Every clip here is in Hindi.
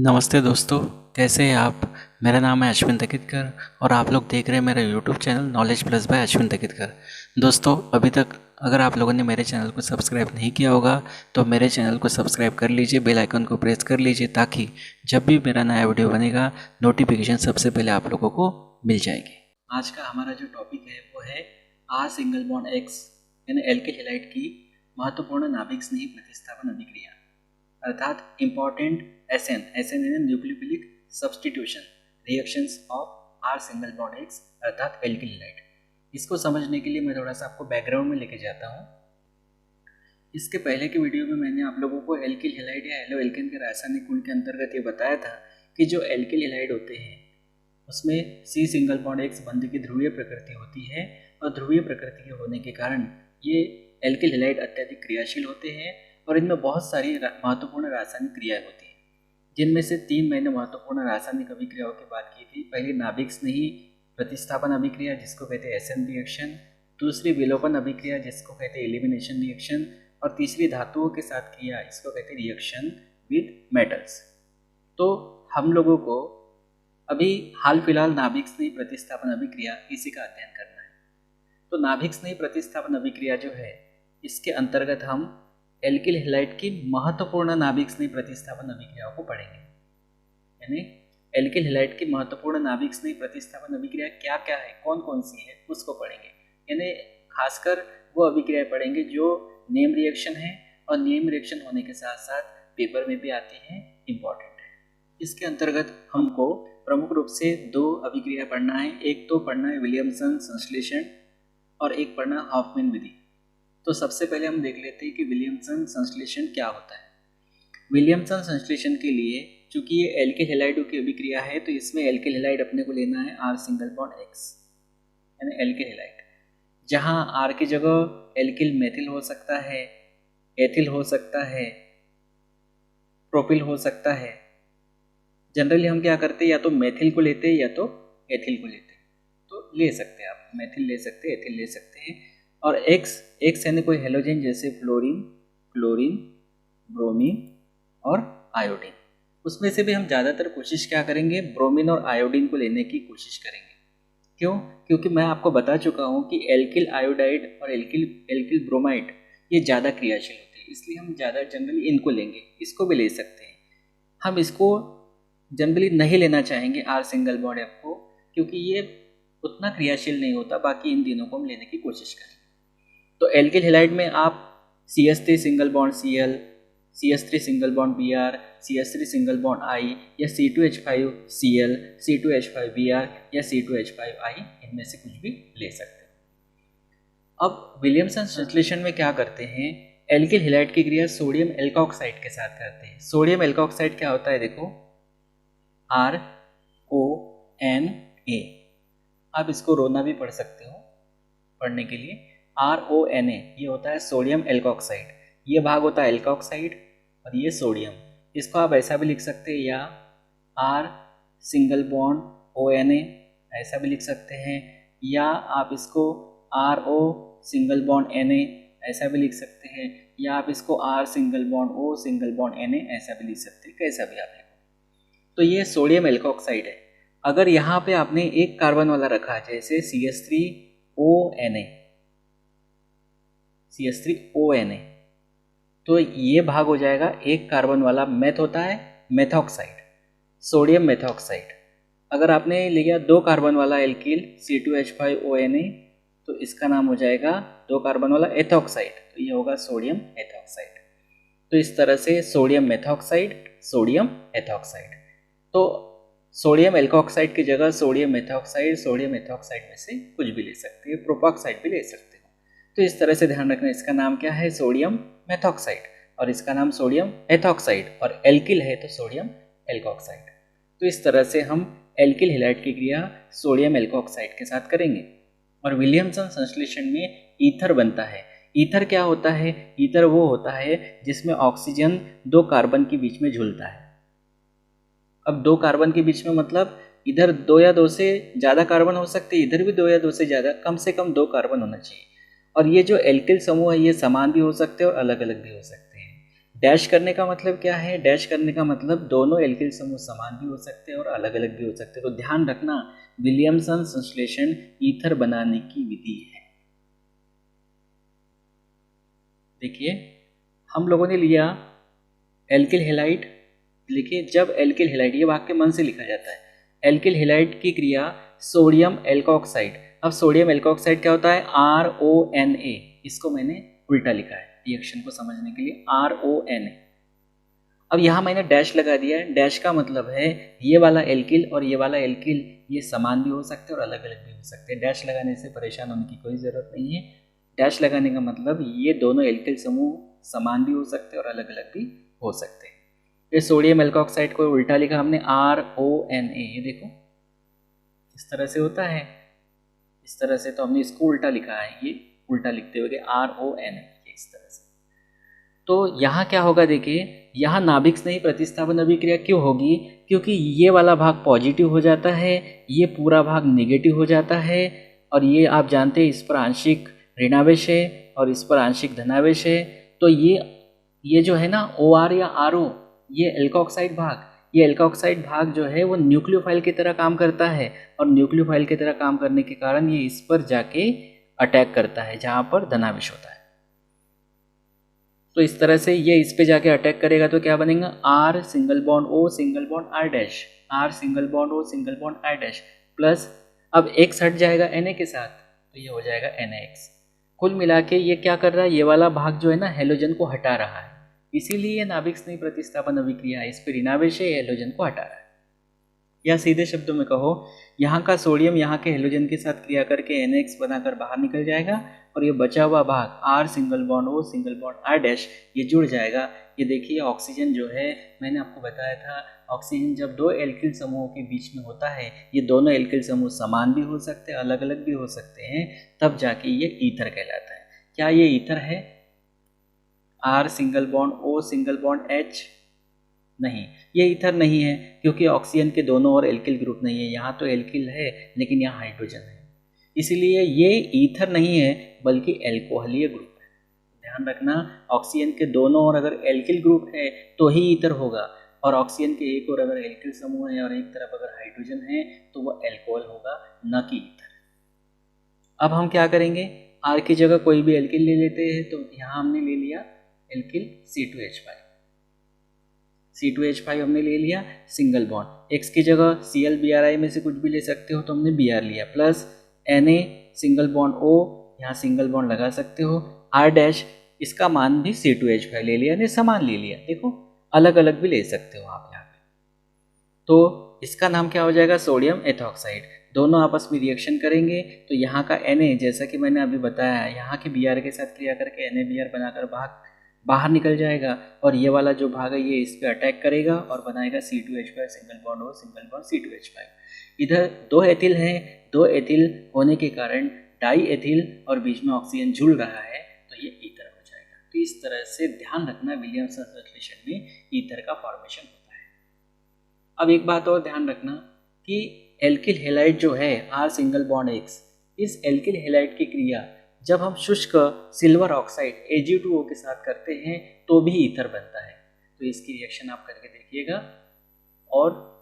नमस्ते दोस्तों, कैसे हैं आप। मेरा नाम है अश्विन तकितकर और आप लोग देख रहे हैं मेरा YouTube channel knowledge plus by Ashwin Takitkar. दोस्तों, अभी तक अगर आप लोगों ने मेरे चैनल को सब्सक्राइब नहीं किया होगा तो मेरे चैनल को सब्सक्राइब कर लीजिए, बेल आइकन को प्रेस कर लीजिए ताकि जब भी मेरा नया वीडियो बनेगा नोटिफिकेशन सबसे पहले आप लोगों को मिल जाएगी। आज का हमारा जो टॉपिक है वो है आर सिंगल बॉन्ड एक्स यानी एल्किल हैलाइड की महत्वपूर्ण नाभिक स्नेही प्रतिस्थापन अभिक्रिया अर्थात इम्पॉर्टेंट एसएन यानी nucleophilic substitution reactions of R single bond X अर्थात एल्किल हैलाइड। इसको समझने के लिए मैं थोड़ा सा आपको बैकग्राउंड में लेके जाता हूँ। इसके पहले के वीडियो में मैंने आप लोगों को एल्किल हैलाइड या एलो एल्केन के रासायनिक गुण के अंतर्गत ये बताया था कि जो एल्किल हैलाइड होते हैं उसमें सी सिंगल बॉन्ड एक्स बंध की ध्रुवीय प्रकृति होती है और ध्रुवीय प्रकृति के होने के कारण ये एल्किल हैलाइड अत्यधिक क्रियाशील होते हैं और इनमें बहुत सारी महत्वपूर्ण रासायनिक क्रियाएं होती हैं, जिनमें से 3 मैंने महत्वपूर्ण रासायनिक अभिक्रियाओं की बात की थी। पहली नाभिक स्नेही प्रतिस्थापन अभिक्रिया जिसको कहते हैं एसएन रिएक्शन, दूसरी विलोपन अभिक्रिया जिसको कहते हैं एलिमिनेशन रिएक्शन और तीसरी धातुओं के साथ क्रिया इसको कहते हैं रिएक्शन विद मेटल्स। तो हम लोगों को अभी हाल फिलहाल नाभिक स्नेही प्रतिस्थापन अभिक्रिया इसी का अध्ययन करना है। तो नाभिक स्नेही प्रतिस्थापन अभिक्रिया जो है इसके अंतर्गत हम एल्किल हैलाइड की महत्वपूर्ण नाभिक स्नेही प्रतिस्थापन अभिक्रियाओं को पढ़ेंगे। यानी एल्किल हैलाइड की महत्वपूर्ण नाभिक स्नेही प्रतिस्थापन अभिक्रिया क्या क्या है, कौन कौन सी है उसको पढ़ेंगे। यानी खासकर वो अभिक्रियाएं पढ़ेंगे जो नेम रिएक्शन है और नेम रिएक्शन होने के साथ साथ पेपर में भी आती हैं, इम्पॉर्टेंट है। इसके अंतर्गत हमको प्रमुख रूप से 2 अभिक्रिया पढ़ना है। एक तो पढ़ना है विलियमसन संश्लेषण और एक पढ़ना हॉफमैन विधि। तो सबसे पहले हम देख लेते हैं कि विलियमसन संश्लेषण क्या होता है। विलियमसन संश्लेषण के लिए चूंकि ये एल्किल हैलाइडों की अभिक्रिया है तो इसमें एल्किल हैलाइड अपने को लेना है आर सिंगल बॉन्ड एक्स यानी एल्किल हैलाइड। जहाँ आर की जगह एल्किल मेथिल हो सकता है, एथिल हो सकता है, प्रोपिल हो सकता है। जनरली हम क्या करते हैं, या तो मेथिल को लेते हैं या तो एथिल को लेते हैं। तो ले सकते हैं आप, मेथिल ले सकते हैं, एथिल ले सकते हैं। और एक्स यानी कोई हेलोजन जैसे फ्लोरीन, क्लोरीन, ब्रोमीन और आयोडीन। उसमें से भी हम ज़्यादातर कोशिश क्या करेंगे, ब्रोमीन और आयोडीन को लेने की कोशिश करेंगे। क्यों? क्योंकि मैं आपको बता चुका हूँ कि एल्किल आयोडाइड और एल्किल ब्रोमाइड ये ज़्यादा क्रियाशील होते हैं, इसलिए हम ज़्यादा जनरली इनको लेंगे। इसको भी ले सकते हैं। हम इसको जनरली नहीं लेना चाहेंगे आर सिंगल बॉन्ड एफ को, क्योंकि ये उतना क्रियाशील नहीं होता। बाकी इन तीनों को हम लेने की कोशिश करेंगे। तो एल्किल हैलाइड में आप CH3 single bond Cl, CH3 single bond Br, CH3 single bond I या C2H5Cl, C2H5Br या C2H5I इनमें से कुछ भी ले सकते हैं। अब विलियमसन संश्लेषण में क्या करते हैं, एल्किल हैलाइड की क्रिया सोडियम एल्कोक्साइड के साथ करते हैं। सोडियम एल्कोक्साइड क्या होता है, देखो RONA। आप इसको रोना भी पढ़ सकते हो पढ़ने के लिए। RONA ये होता है सोडियम एल्कोक्साइड। ये भाग होता है एल्कोक्साइड और ये सोडियम। इसको आप ऐसा भी लिख सकते हैं या R सिंगल बॉन्ड ONA ऐसा भी लिख सकते हैं, या आप इसको RO सिंगल बॉन्ड Na ऐसा भी लिख सकते हैं, या आप इसको R single bond O single bond Na ऐसा भी लिख सकते हैं, कैसा भी आप लिखो। तो ये सोडियम एल्कोक्साइड है। अगर यहाँ पे आपने एक कार्बन वाला रखा जैसे CH3ONA तो ये भाग हो जाएगा एक कार्बन वाला। मेथ होता है मेथॉक्साइड, सोडियम मेथॉक्साइड। अगर आपने लिया 2 कार्बन वाला एल्किल C2H5ONA तो इसका नाम हो जाएगा 2 कार्बन वाला एथॉक्साइड, तो ये होगा सोडियम एथॉक्साइड। तो इस तरह से सोडियम मेथॉक्साइड, सोडियम एथॉक्साइड। तो सोडियम एल्कोक्साइड की जगह सोडियम मेथॉक्साइड में से कुछ भी ले सकते हैं, प्रोपॉक्साइड भी ले सकते हो। तो इस तरह से ध्यान रखना, इसका नाम क्या है, सोडियम मेथॉक्साइड, और इसका नाम सोडियम एथॉक्साइड, और एल्किल है तो सोडियम एल्कोक्साइड। तो इस तरह से हम एल्किल हैलाइड की क्रिया सोडियम एल्कोक्साइड के साथ करेंगे। और विलियमसन संश्लेषण में ईथर बनता है। ईथर क्या होता है, ईथर वो होता है जिसमें ऑक्सीजन 2 कार्बन के बीच में झूलता है। अब 2 कार्बन के बीच में मतलब इधर 2 या 2 से ज़्यादा कार्बन हो सकते हैं, इधर भी 2 या 2 से ज़्यादा, कम से कम 2 कार्बन होना चाहिए। और ये जो एल्किल समूह है ये समान भी हो सकते हैं और अलग अलग भी हो सकते हैं। डैश करने का मतलब क्या है? डैश करने का मतलब दोनों एल्किल समूह समान भी हो सकते हैं और अलग अलग भी हो सकते हैं। तो ध्यान रखना, विलियमसन संश्लेषण ईथर बनाने की विधि है। देखिए, हम लोगों ने लिया एल्किल हैलाइड। देखिए, जब एल्किल हैलाइड, ये वाक्य मन से लिखा जाता है, एल्किल हैलाइड की क्रिया सोडियम एल्कोक्साइड। अब सोडियम एल्कोक्साइड क्या होता है? RONA। इसको मैंने उल्टा लिखा है रिएक्शन को समझने के लिए, RONA। अब यहाँ मैंने डैश लगा दिया है। डैश का मतलब है ये वाला एल्किल और ये वाला एल्किल ये समान भी हो सकते हैं और अलग अलग भी हो सकते हैं। डैश लगाने से परेशान होने की कोई ज़रूरत नहीं है। डैश लगाने का मतलब ये दोनों एल्किल समूह समान भी हो सकते हैं और अलग अलग भी हो सकते हैं। ये सोडियम एल्कोक्साइड को उल्टा लिखा हमने, RONA। ये देखो इस तरह से होता है, इस तरह से, तो हमने इसको उल्टा लिखा है, ये उल्टा लिखते हुए RONA इस तरह से। तो यहाँ क्या होगा? देखिए, यहाँ नाभिक स्नेही प्रतिस्थापन अभिक्रिया क्यों होगी? क्योंकि ये वाला भाग पॉजिटिव हो जाता है, ये पूरा भाग नेगेटिव हो जाता है, और ये आप जानते हैं इस पर आंशिक ऋणावेश है और इस पर आंशिक धनावेश है। तो ये जो है ना OR या RO, ये एल्कोक्साइड भाग, ये एल्कोक्साइड भाग जो है वो न्यूक्लियोफाइल की तरह काम करता है, और न्यूक्लियोफाइल की तरह काम करने के कारण ये इस पर जाके अटैक करता है जहाँ पर धनावेश होता है। तो इस तरह से ये इस पे जाके अटैक करेगा तो क्या बनेगा? R single bond O single bond R dash, R single bond O single bond R dash, plus अब X हट जाएगा Na के साथ, तो ये हो जाएगा NaX। कुल मिला के ये क्या कर रहा है? ये वाला भाग जो है ना हेलोजन को हटा रहा है, इसीलिए ये नाभिक स्नेही प्रतिस्थापन अभिक्रिया है। इस पर ऋणावेश है, हेलोजन को हटा रहा है। या सीधे शब्दों में कहो, यहाँ का सोडियम यहाँ के हेलोजन के साथ क्रिया करके NaX बनाकर बाहर निकल जाएगा, और ये बचा हुआ भाग R single bond O single bond R dash ये जुड़ जाएगा। ये देखिए, ऑक्सीजन जो है, मैंने आपको बताया था, ऑक्सीजन जब दो एल्किल समूहों के बीच में होता है, ये दोनों एल्किल समूह समान भी हो सकते हैं, अलग अलग भी हो सकते हैं, तब जाके ये ईथर कहलाता है। क्या ये ईथर है? R single bond O single bond H? नहीं, ये ईथर नहीं है, क्योंकि ऑक्सीजन के दोनों ओर एल्किल ग्रुप नहीं है। यहाँ तो एल्किल है लेकिन यहाँ हाइड्रोजन है, इसलिए ये ईथर नहीं है बल्कि एल्कोहलीय ग्रुप है। ध्यान रखना, ऑक्सीजन के दोनों ओर अगर एल्किल ग्रुप है तो ही ईथर होगा, और ऑक्सीजन के एक ओर अगर एल्किल समूह है और एक तरफ अगर हाइड्रोजन है तो वो एल्कोहल होगा, न कि ईथर। अब हम क्या करेंगे? R की जगह कोई भी एल्किल ले लेते हैं, तो यहाँ हमने ले लिया एल्किल C2H5। C2H5 हमने ले लिया सिंगल बॉन्ड। X की जगह ClBrI में से कुछ भी ले सकते हो, तो हमने Br लिया, plus Na single bond O, यहाँ सिंगल बॉन्ड लगा सकते हो, R डैश, इसका मान भी C2H5 ले लिया, यानी समान ले लिया। देखो, अलग अलग भी ले सकते हो आप यहाँ पे। तो इसका नाम क्या हो जाएगा? Sodium ethoxide. दोनों आपस में रिएक्शन करेंगे तो यहाँ का Na, जैसा कि मैंने अभी बताया, यहाँ के Br के साथ क्रिया करके NaBr बनाकर बाहर निकल जाएगा, और ये वाला जो भाग है ये इस पे अटैक करेगा और बनाएगा C2H5 single bond O single bond C2H5। इधर दो एथिल हैं, दो एथिल होने के कारण डाई एथिल और बीच में ऑक्सीजन जुड़ रहा है, तो ये ईथर हो जाएगा। तो इस तरह से ध्यान रखना, विलियमसन संश्लेषण में ईथर का फॉर्मेशन होता है। अब एक बात और ध्यान रखना कि एल्किल हैलाइड जो है R सिंगल बॉन्ड X, इस एल्किल हैलाइड की क्रिया जब हम शुष्क सिल्वर ऑक्साइड Ag2O के साथ करते हैं तो भी ईथर बनता है। तो इसकी रिएक्शन आप करके देखिएगा, और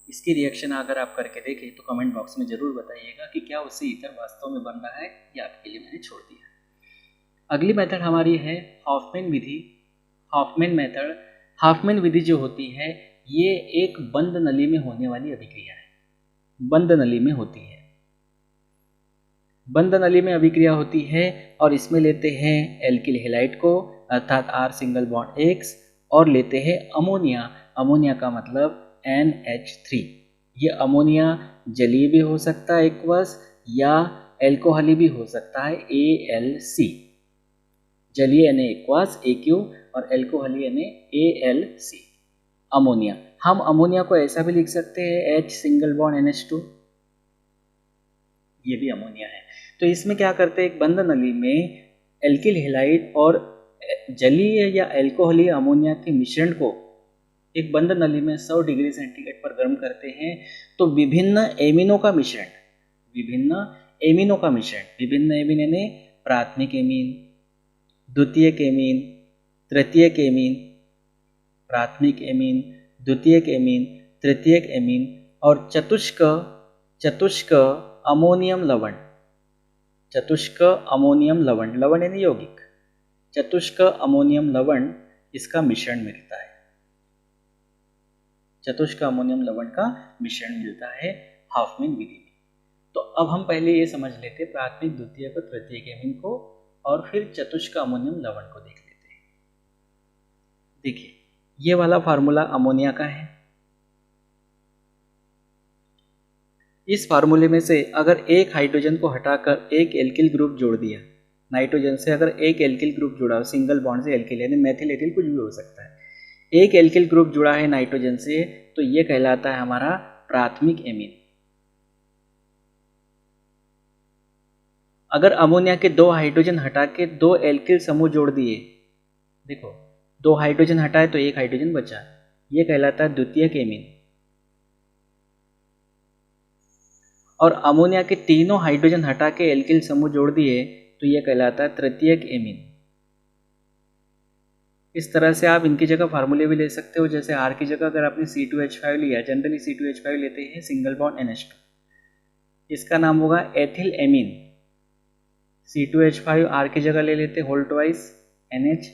इसकी रिएक्शन अगर आप करके देखें तो कमेंट बॉक्स में ज़रूर बताइएगा कि क्या उससे ईथर वास्तव में बन रहा है, या आपके लिए मैंने छोड़ दिया। अगली मेथड हमारी है हॉफमैन विधि। हॉफमैन मेथड, हॉफमैन विधि जो होती है ये एक बंद नली में होने वाली अभिक्रिया है। बंद नली में होती है, बंद नली में अभिक्रिया होती है, और इसमें लेते हैं एल्किल हैलाइड को अर्थात R सिंगल बॉन्ड X, और लेते हैं अमोनिया। अमोनिया का मतलब NH3। ये अमोनिया जलीय भी हो सकता है एक्वस, या एल्कोहली भी हो सकता है AlC। जलीय Na एक्वस AQ और एल्कोहली Na AlC। अमोनिया, हम अमोनिया को ऐसा भी लिख सकते हैं H सिंगल बॉन्ड NH2, ये भी अमोनिया है। तो इसमें क्या करते हैं, एक बंद नली में एल्किल हैलाइड और जलीय या एल्कोहलीय अमोनिया के मिश्रण को एक बंद नली में 100 डिग्री सेंटीग्रेड पर गर्म करते हैं, तो विभिन्न एमिनो का मिश्रण, विभिन्न एमिन यानी प्राथमिक एमीन, द्वितीयक एमीन, तृतीयक एमीन, प्राथमिक एमीन, द्वितीयक एमीन, तृतीयक एमीन और चतुष्क अमोनियम लवण। चतुष्क अमोनियम लवण, लवण यानी यौगिक, चतुष्क अमोनियम लवण इसका मिश्रण मिलता है। चतुष्क अमोनियम लवण का मिश्रण मिलता है हाफमैन विधि में। तो अब हम पहले ये समझ लेते हैं प्राथमिक, द्वितीयक और तृतीयक एमीन को, और फिर चतुष्क अमोनियम लवण को देख लेते हैं। देखिए ये वाला फार्मूला अमोनिया का है। इस फार्मूले में से अगर एक हाइड्रोजन को हटाकर एक एल्किल ग्रुप जोड़ दिया, नाइट्रोजन से अगर एक एल्किल ग्रुप जुड़ा हो, सिंगल बॉन्ड से एल्किल यानी मेथिल एथिल कुछ भी हो सकता है, एक एल्किल ग्रुप जुड़ा है नाइट्रोजन से, तो ये कहलाता है हमारा प्राथमिक एमीन। अगर अमोनिया के दो हाइड्रोजन हटा के दो एल्किल समूह जोड़ दिए, देखो दो हाइड्रोजन हटाए तो एक हाइड्रोजन बचा, ये कहलाता है द्वितीयक एमीन। और अमोनिया के तीनों हाइड्रोजन हटा के एल्किल समूह जोड़ दिए तो यह कहलाता है तृतीयक एमीन। इस तरह से आप इनकी जगह फार्मूले भी ले सकते हो, जैसे R की जगह अगर आपने C2H5 लिया, जनरली C2H5 लेते हैं सिंगल बॉन्ड NH2, इसका नाम होगा एथिल एमीन। C2H5 R की जगह ले लेते होल ट्वाइस NH,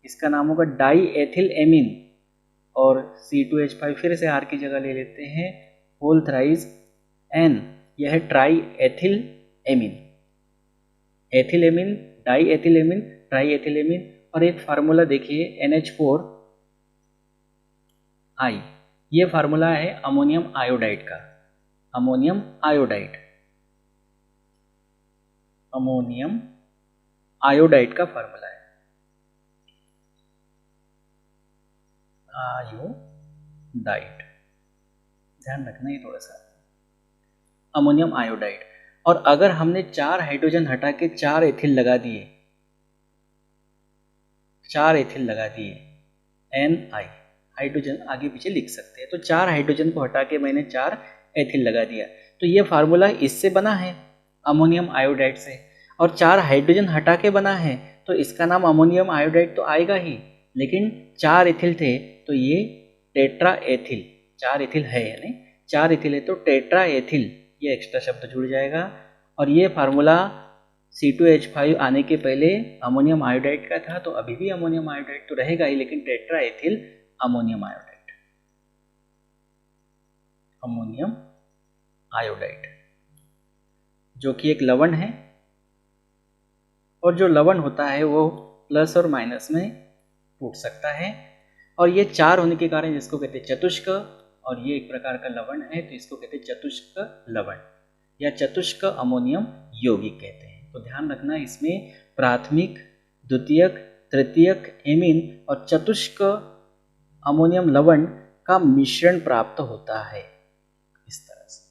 इसका नाम होगा डाई एथिल एमीन। और C2H5 फिर से R की जगह ले लेते हैं होल थ्राइस N, यह है try ethyl amine. Ethyl amine, die ethyl amine, try ethyl amine. और एक फार्मूला देखिए NH4I, ये फार्मूला है अमोनियम आयोडाइड का। अमोनियम आयोडाइड, अमोनियम आयोडाइड का फार्मूला है, आयोडाइड, ध्यान रखना ये थोड़ा सा, अमोनियम आयोडाइड। और अगर हमने 4 हाइड्रोजन हटा के 4 एथिल लगा दिए, 4 एथिल लगा दिए, Ni, हाइड्रोजन आगे पीछे लिख सकते हैं, तो 4 हाइड्रोजन को हटा के मैंने 4 एथिल लगा दिया, तो ये फार्मूला इससे बना है अमोनियम आयोडाइड से। और 4 हाइड्रोजन हटा के बना है तो इसका नाम अमोनियम आयोडाइड तो आएगा ही, लेकिन 4 एथिल थे तो ये टेट्रा एथिल, 4 एथिल है यानी 4 एथिल है तो टेट्रा एथिल, ये एक्स्ट्रा शब्द जुड़ जाएगा। और ये फार्मूला C2H5 आने के पहले अमोनियम आयोडाइड का था, तो अभी भी अमोनियम आयोडाइड तो रहेगा ही, लेकिन tetra ethyl ammonium iodide, ammonium iodide जो कि एक लवण है। और जो लवण होता है वो प्लस और माइनस में टूट सकता है, और ये 4 होने के कारण इसको कहते हैं चतुष्क, और ये एक प्रकार का लवण है तो इसको कहते हैं चतुष्क लवण या चतुष्क अमोनियम यौगिक कहते हैं। तो ध्यान रखना इसमें प्राथमिक, द्वितीयक, तृतीयक एमीन और चतुष्क अमोनियम लवण का मिश्रण प्राप्त होता है इस तरह से।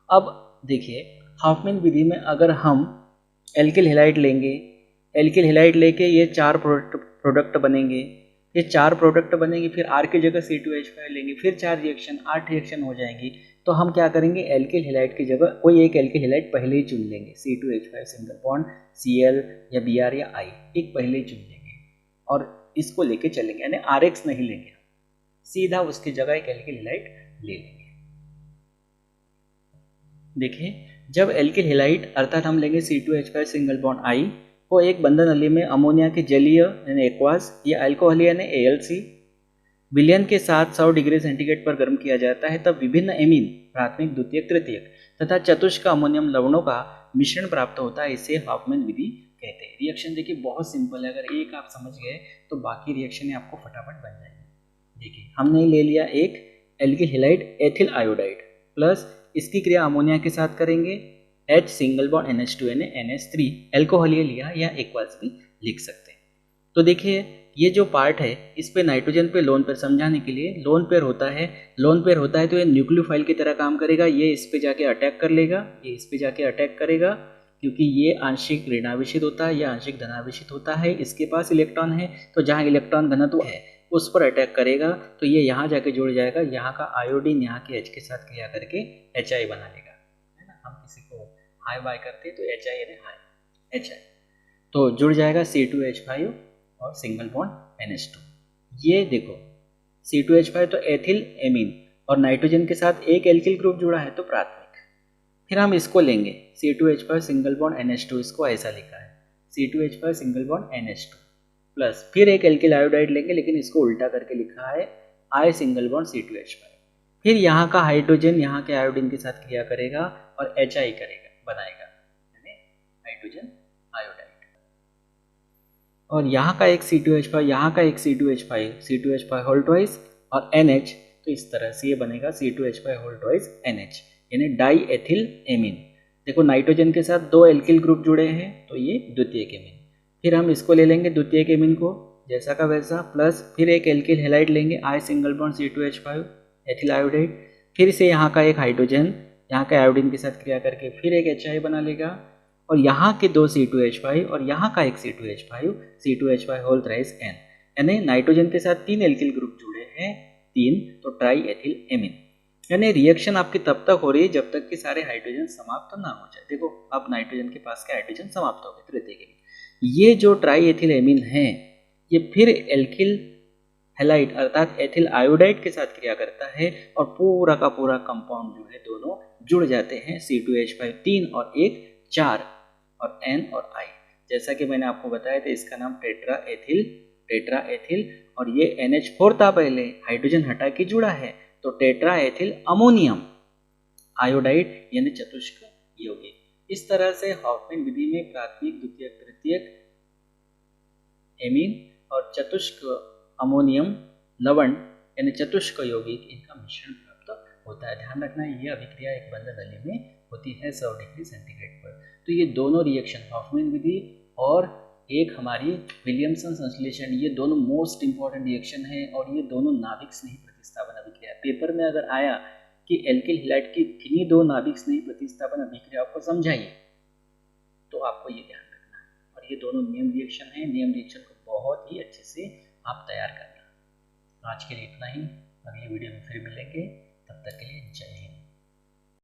अब देखिए हाफमैन विधि में अगर हम एल्किल हैलाइड लेंगे, एल्किल हैलाइड लेके ये 4 प्रोडक्ट बनेंगे, ये 4 प्रोडक्ट बनेंगे, फिर R की जगह C2H5 लेंगे, फिर 4 रिएक्शन, 8 रिएक्शन हो जाएंगी। तो हम क्या करेंगे, एल्किल हैलाइड की जगह कोई एक एल्किल हैलाइड पहले ही चुन लेंगे, C2H5 सिंगल बॉन्ड Cl या Br या I, एक पहले ही चुन लेंगे और इसको लेके चलेंगे, यानी RX नहीं लेंगे, सीधा उसकी जगह एक एल्किल हैलाइड ले लेंगे। देखिए जब एल्किल हैलाइड अर्थात हम लेंगे C2H5 सिंगल बॉन्ड I को एक बंधन नली में अमोनिया के जलीय यानी एक्वास या अल्कोहल यानी ALC विलयन के साथ 100 डिग्री सेंटीग्रेड पर गर्म किया जाता है, तब विभिन्न एमीन प्राथमिक, द्वितीयक, तृतीयक तथा चतुष्क अमोनियम लवणों का मिश्रण प्राप्त होता है, इसे हाफमैन विधि कहते हैं। रिएक्शन देखिए बहुत सिंपल है, अगर एक आप समझ गए तो बाकी रिएक्शन आपको फटाफट बन जाएगी। देखिए हमने ले लिया एक alkyl halide ethyl iodide plus इसकी क्रिया अमोनिया के साथ करेंगे, H सिंगल बॉन्ड NH2 यानी NH3 अल्कोहल लिया या एक्वास भी लिख सकते हैं। तो देखिए ये जो पार्ट है इस पे नाइट्रोजन पे लोन पेयर समझाने के लिए लोन पेयर होता है, लोन पेयर होता है तो ये न्यूक्लियोफाइल की तरह काम करेगा, ये इस पे जाके अटैक कर लेगा, ये इस पे जाके अटैक करेगा, क्योंकि ये आंशिक ऋणावेशित होता है या आंशिक धनावेशित होता है, इसके पास इलेक्ट्रॉन है, तो जहाँ इलेक्ट्रॉन घनत्व है उस पर अटैक करेगा, तो ये यहाँ जाके जुड़ जाएगा, यहाँ का आयोडीन यहाँ के H के साथ क्रिया करके HI बना लेगा, है ना। हम किसी को हाई बाय करते हैं तो HI यानी हाई HI, तो जुड़ जाएगा C2H5 और सिंगल बॉन्ड NH2। ये देखो C2H5 तो एथिल एमीन, और नाइट्रोजन के साथ एक एल्किल ग्रुप जुड़ा है तो प्राथमिक। फिर हम इसको लेंगे C2H5 सिंगल बॉन्ड NH2, इसको ऐसा लिखा है C2H5 single bond NH2 plus, फिर एक एल्किल आयोडाइड लेंगे लेकिन इसको उल्टा करके लिखा है I सिंगल बॉन्ड C2H5। फिर यहाँ का हाइड्रोजन यहाँ के आयोडीन के साथ क्रिया करेगा और HI करेगा, बनाएगा यानी हाइड्रोजन आयोडाइड। और यहाँ का एक C2H5, यहाँ का एक C2H5 होल ट्वाइस और NH, तो इस तरह से ये बनेगा C2H5 होल ट्वाइस NH यानी डाई एथिल एमीन। देखो नाइट्रोजन के साथ दो एल्किल ग्रुप जुड़े हैं तो ये द्वितीयक एमीन। फिर हम इसको ले लेंगे द्वितीयक एमीन को जैसा का वैसा, प्लस फिर एक एल्किल हैलाइड लेंगे I single bond C2H5 ethyl iodide. फिर से यहाँ का एक हाइड्रोजन यहाँ के आयोडीन के साथ क्रिया करके फिर एक HI बना लेगा, और यहाँ के दो C2H5 और यहाँ का एक C2H5 होल थ्राइस N, यानी नाइट्रोजन के साथ तीन एल्किल ग्रुप जुड़े हैं, तीन, तो ट्राई एथिल एमीन। यानी रिएक्शन आपकी तब तक हो रही है जब तक कि सारे हाइड्रोजन समाप्त ना हो जाए। देखो अब नाइट्रोजन के पास के हाइड्रोजन समाप्त हो गए तृतीय के। ये जो ट्राई एथिल एमीन है ये फिर एल्किल हैलाइड अर्थात एथिल आयोडाइड के साथ क्रिया करता है और पूरा का पूरा कंपाउंड जो है दोनों जुड़ जाते हैं C2H5 3 और 1 4 और N और I। जैसा कि मैंने आपको बताया था इसका नाम टेट्रा एथिल और ये NH4 था पहले, हाइड्रोजन हटा के जुड़ा है तो टेट्रा एथिल अमोनियम आयोडाइड यानी चतुष्क यौगिक। इस तरह से हॉफमैन विधि में प्राथमिक द्वितीयक तृतीयक एमीन और चतुष्क अमोनियम लवण यानी चतुष्क यौगिक इनका मिश्रण प्राप्त होता है। ध्यान रखना ये अभिक्रिया एक बंद नली में होती है 100 डिग्री सेंटीग्रेड पर। तो ये दोनों रिएक्शन हॉफमैन विधि और एक हमारी विलियमसन संश्लेषण, ये दोनों मोस्ट इंपॉर्टेंट रिएक्शन है और ये दोनों नाभिक स्नेही प्रतिस्थापन अभिक्रिया। पेपर में अगर आया कि एल्किल हैलाइड की किन्हीं दो नाभिक स्नेही प्रतिस्थापन अभिक्रियाओं को समझाइए तो आपको ये ध्यान रखना है। और ये दोनों नियम रिएक्शन है, नियम रिएक्शन को बहुत ही अच्छे से आप तैयार करना। आज के लिए इतना ही, अगली वीडियो में फिर मिलेंगे, तब तक के लिए जय हिंद।